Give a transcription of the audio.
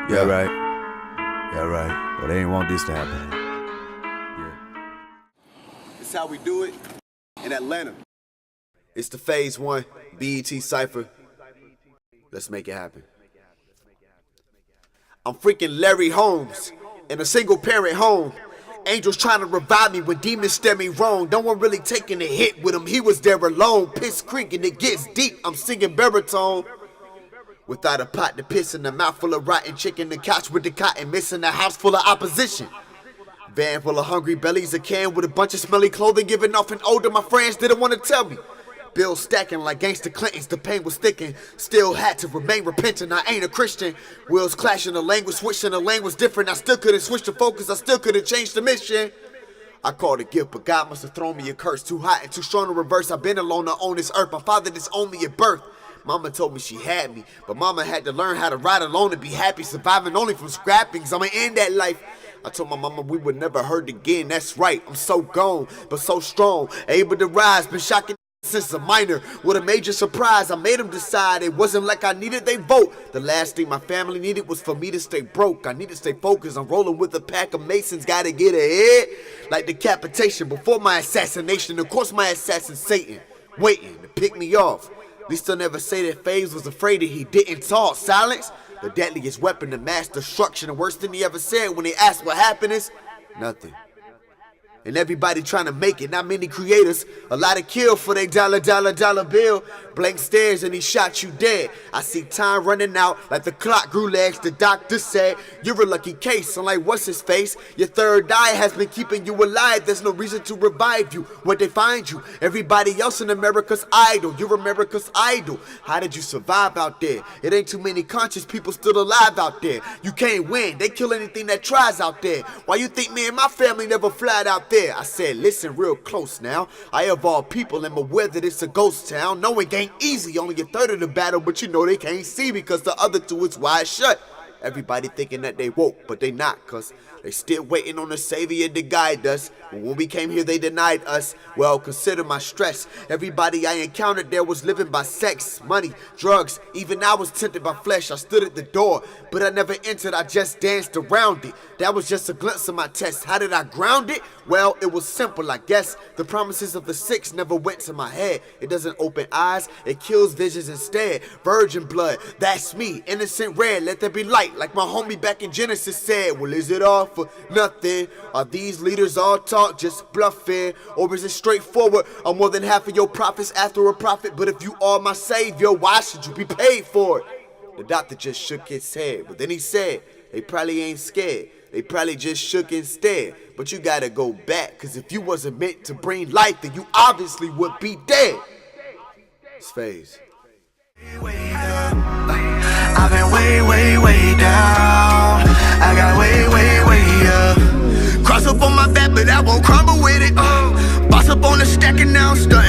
Yeah, right. Yeah, right. But they ain't want this to happen. Yeah. It's how we do it in Atlanta. It's the Phase 1 BET CYPHER. Let's make it happen. I'm freaking Larry Holmes in a single parent home. Angels trying to revive me when demons stare me wrong. No one really taking a hit with him, he was there alone. Piss Creek and it gets deep, I'm singing baritone. Without a pot to piss in a mouth full of rotten chicken, the couch with the cotton missing, a house full of opposition. Van full of hungry bellies, a can with a bunch of smelly clothing giving off an odor my friends didn't want to tell me. Bills stacking like gangster Clintons, the pain was sticking. Still had to remain repentant, I ain't a Christian. Wheels clashing, the language switching, the lane was different. I still couldn't switch the focus, I still couldn't change the mission. I called a gift, but God must have thrown me a curse. Too hot and too strong to reverse, I've been alone to own this earth. My father disowned me at birth. Mama told me she had me, but mama had to learn how to ride alone and be happy, surviving only from scrappings. I'ma end that life. I told my mama we would never hurt again, that's right. I'm so gone, but so strong, able to rise, been shocking since a minor. What a major surprise, I made them decide. It wasn't like I needed they vote. The last thing my family needed was for me to stay broke. I need to stay focused, I'm rolling with a pack of masons. Gotta get ahead, like decapitation before my assassination. Of course my assassin Satan, waiting to pick me off. At least they'll never say that Faise was afraid that he didn't talk. Silence, the deadliest weapon to mass destruction. The worst thing he ever said when they asked what happened is nothing. And everybody trying to make it, not many creators. A lot of kill for they dollar bill. Blank stares and he shot you dead. I see time running out like the clock grew legs. The doctor said, you're a lucky case. I'm like, what's his face? Your third eye has been keeping you alive. There's no reason to revive you. Where'd they find you? Everybody else in America's idol. You're America's idol. How did you survive out there? It ain't too many conscious people still alive out there. You can't win. They kill anything that tries out there. Why you think me and my family never flied out there? I said, listen real close now. I of all people am aware that it's a ghost town. Knowing ain't easy, only a third of the battle, but you know they can't see because the other two is wide shut. Everybody thinking that they woke, but they not, cause they still waiting on the savior to guide us. But when we came here, they denied us. Well, consider my stress. Everybody I encountered there was living by sex, money, drugs. Even I was tempted by flesh. I stood at the door, but I never entered. I just danced around it. That was just a glimpse of my test. How did I ground it? Well, it was simple, I guess. The promises of the six never went to my head. It doesn't open eyes, it kills visions instead. Virgin blood, that's me. Innocent red, let there be light. Like my homie back in Genesis said. Well, is it all for nothing? Are these leaders all talk, just bluffing? Or is it straightforward? I'm more than half of your prophets after a prophet. But if you are my savior, why should you be paid for it? The doctor just shook his head, but then he said, they probably ain't scared. They probably just shook instead. But you gotta go back, cause if you wasn't meant to bring life, then you obviously would be dead. It's Faise. I've been way down. I got way up. Cross up on my back, but I won't crumble with it. Boss up on the stack and now I'm stuck.